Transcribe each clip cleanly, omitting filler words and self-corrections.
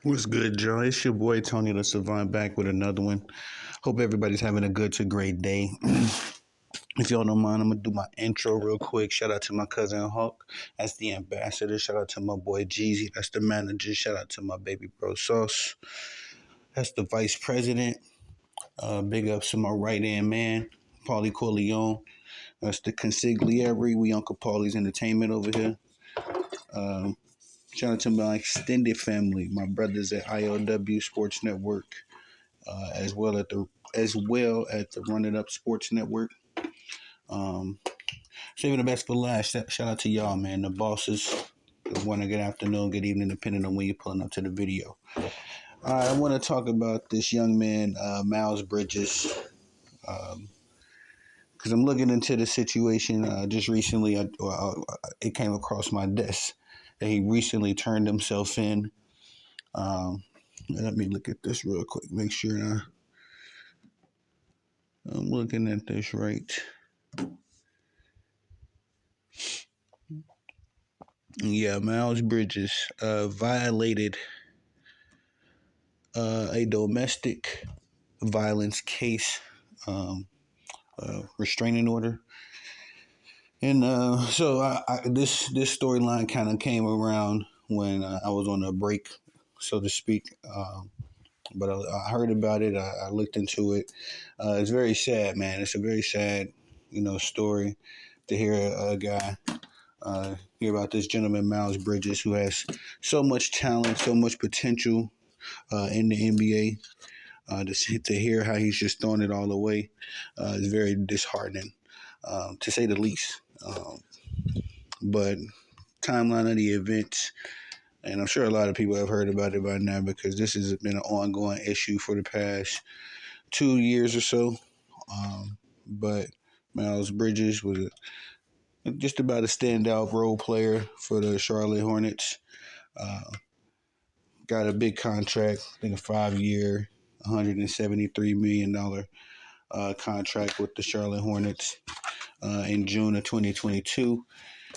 What's good, Joe? It's your boy Tony the Savant back with another one. Hope everybody's having a good to great day. If y'all don't mind, I'm gonna do my intro real quick. Shout out to my cousin Hawk, that's the ambassador. Shout out to my boy Jeezy, that's the manager. Shout out to my baby bro Sauce, that's the vice president. Big ups to my right hand man, Paulie Corleone. That's the consigliere. We Uncle Paulie's Entertainment over here. Um, Shout out to my extended family, my brothers at ILW Sports Network, as well at the Run It Up Sports Network. Um, Saving the best for last. Shout out to y'all, man. The bosses. Good morning, good afternoon, good evening, depending on when you're pulling up to the video. All right, I want to talk about this young man, Miles Bridges, because I'm looking into the situation. Just recently, it came across my desk that he recently turned himself in. Um, Let me look at this real quick. Make sure I'm looking at this right. Yeah, Miles Bridges violated a domestic violence case, um, restraining order, and this storyline kind of came around when I was on a break, so to speak. But I heard about it. I looked into it. It's very sad, man. It's a very sad, story to hear a guy hear about this gentleman, Miles Bridges, who has so much talent, so much potential in the NBA. To hear how he's just throwing it all away is very disheartening, to say the least. But timeline of the events, and I'm sure a lot of people have heard about it by now because this has been an ongoing issue for the past 2 years or so. But Miles Bridges was just about a standout role player for the Charlotte Hornets. Uh, got a big contract, I think a 5-year, $173 million contract with the Charlotte Hornets in June of 2022.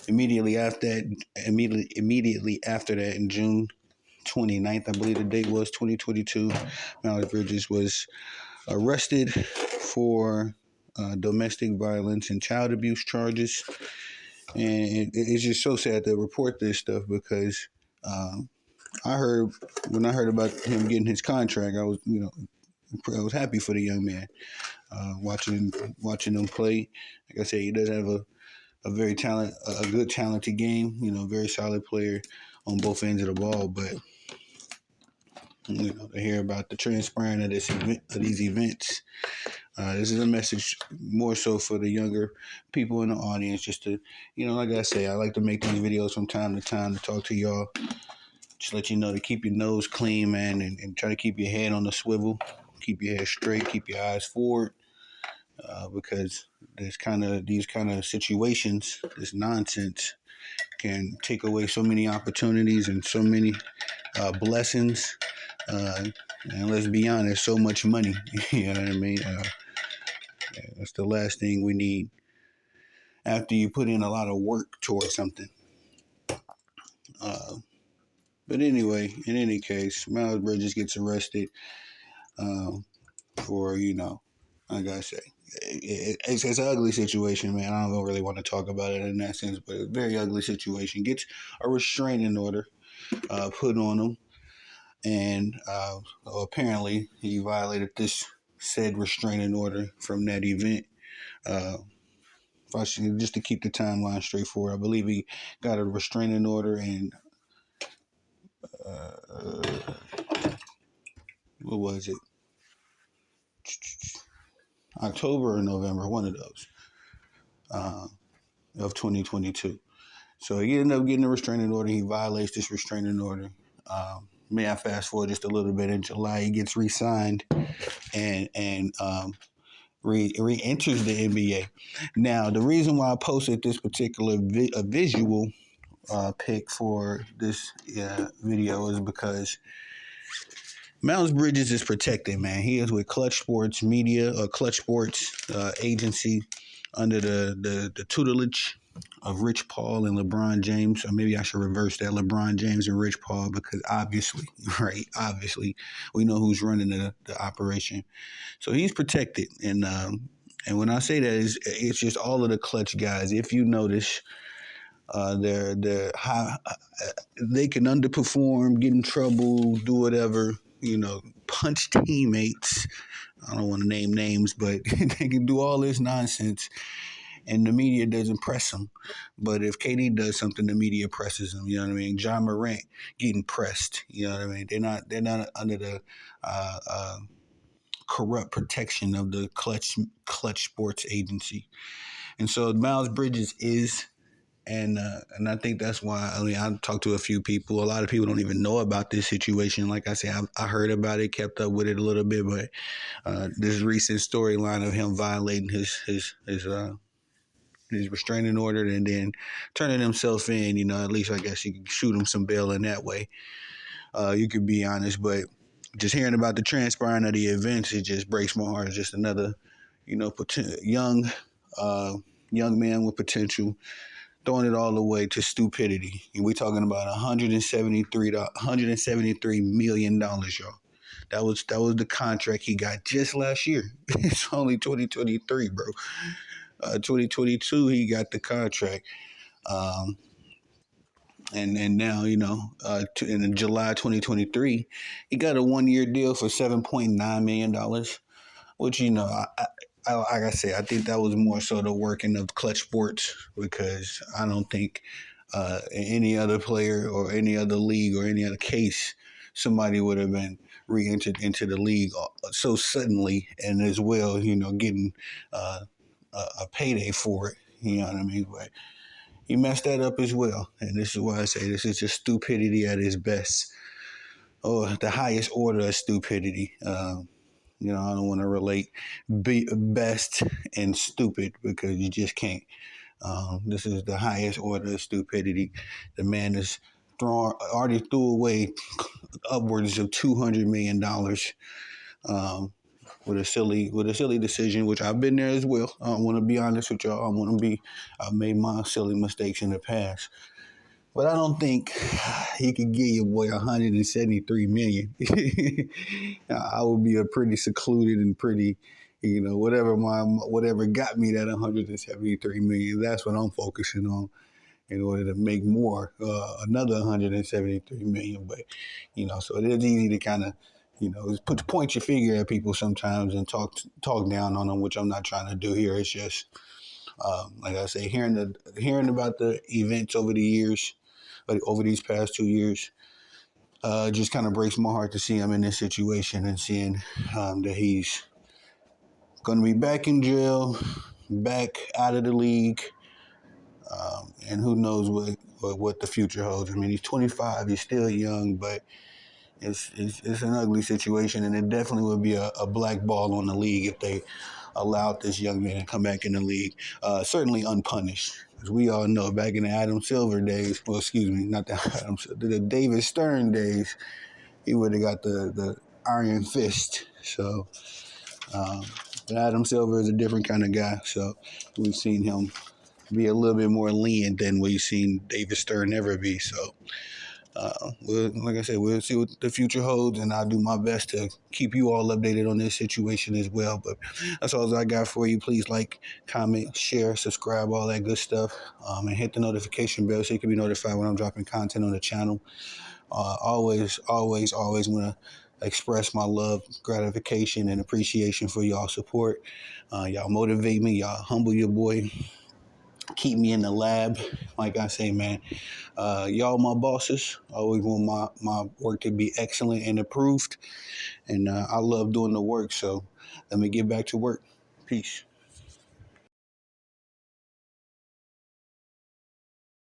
Immediately after that, in June 29th, I believe the date was 2022, Miles Bridges was arrested for domestic violence and child abuse charges. And it's just so sad to report this stuff because when I heard about him getting his contract, I was happy for the young man. Watching him play, like I said, he does have a good talented game. Very solid player on both ends of the ball. But to hear about the transpiring of these events, this is a message more so for the younger people in the audience. Just to, like I say, I like to make these videos from time to time to talk to y'all. Just let you know to keep your nose clean, man, and try to keep your head on the swivel, keep your head straight, keep your eyes forward, because these kind of situations, this nonsense, can take away so many opportunities and so many blessings. And let's be honest, so much money. You know what I mean? That's the last thing we need after you put in a lot of work towards something. But anyway, in any case, Miles Bridges gets arrested for, like I say, it's an ugly situation, man. I don't really want to talk about it in that sense, but a very ugly situation. Gets a restraining order put on him, and apparently he violated this said restraining order from that event. Just to keep the timeline straightforward, I believe he got a restraining order in what was it? October or November, one of those, of 2022. So he ended up getting a restraining order. He violates this restraining order. May I fast forward just a little bit? In July, he gets re-signed and re-enters the NBA. Now, the reason why I posted this particular visual pick for this video is because Miles Bridges is protected, man. He is with Clutch Sports Media or Clutch Sports Agency under the tutelage of Rich Paul and LeBron James, or maybe I should reverse that, LeBron James and Rich Paul, because obviously, right, obviously, we know who's running the operation. So he's protected, and when I say that, it's just all of the clutch guys. If you notice, they're high, they can underperform, get in trouble, do whatever, punch teammates. I don't want to name names, but they can do all this nonsense, and the media doesn't press them. But if KD does something, the media presses him. You know what I mean? John Morant getting pressed. You know what I mean? They're not under the corrupt protection of the Clutch Sports Agency. And so Miles Bridges is. And I think that's why. I mean, I talked to a few people. A lot of people don't even know about this situation. Like I said, I heard about it, kept up with it a little bit, but this recent storyline of him violating his restraining order and then turning himself in. At least I guess you could shoot him some bail in that way. You could be honest, but just hearing about the transpiring of the events, it just breaks my heart. It's just another, young, uh, young man with potential throwing it all the way to stupidity. And we're talking about $173 million, y'all. That was the contract he got just last year. It's only 2023, bro. 2022 he got the contract. Um, and now in July 2023 he got a 1 year deal for $7.9 million, which like I said, I think that was more so the working of Clutch Sports, because I don't think any other player or any other league or any other case somebody would have been re-entered into the league so suddenly, and as well, getting a payday for it. You know what I mean? But he messed that up as well, and this is why I say this is just stupidity at its best, or the highest order of stupidity. I don't want to relate best and stupid, because you just can't. This is the highest order of stupidity. The man is already threw away upwards of $200 million, with a silly decision, which I've been there as well. I want to be honest with y'all. I've made my silly mistakes in the past. But I don't think he could give your boy 173 million. I would be a pretty secluded and pretty, whatever got me that 173 million. That's what I'm focusing on in order to make more, another 173 million. But so it is easy to kind of, point your finger at people sometimes and talk down on them, which I'm not trying to do here. It's just, like I say, hearing about the events over the years, like over these past 2 years, just kind of breaks my heart to see him in this situation and seeing that he's going to be back in jail, back out of the league, and who knows what the future holds. I mean, he's 25, he's still young, but it's an ugly situation, and it definitely would be a black ball on the league if they allowed this young man to come back in the league, certainly unpunished. As we all know, back in the Adam Silver days, well, excuse me, not the David Stern days, he would have got the iron fist. So, Adam Silver is a different kind of guy. So we've seen him be a little bit more lenient than we've seen David Stern ever be. So, like I said, we'll see what the future holds, and I'll do my best to keep you all updated on this situation as well. But that's all I got for you. Please like, comment, share, subscribe, all that good stuff, and hit the notification bell so you can be notified when I'm dropping content on the channel. Always want to express my love, gratification, and appreciation for y'all support. Y'all motivate me. Y'all humble your boy. Keep me in the lab. Like I say, man, y'all my bosses. I always want my work to be excellent and approved. And I love doing the work. So let me get back to work. Peace.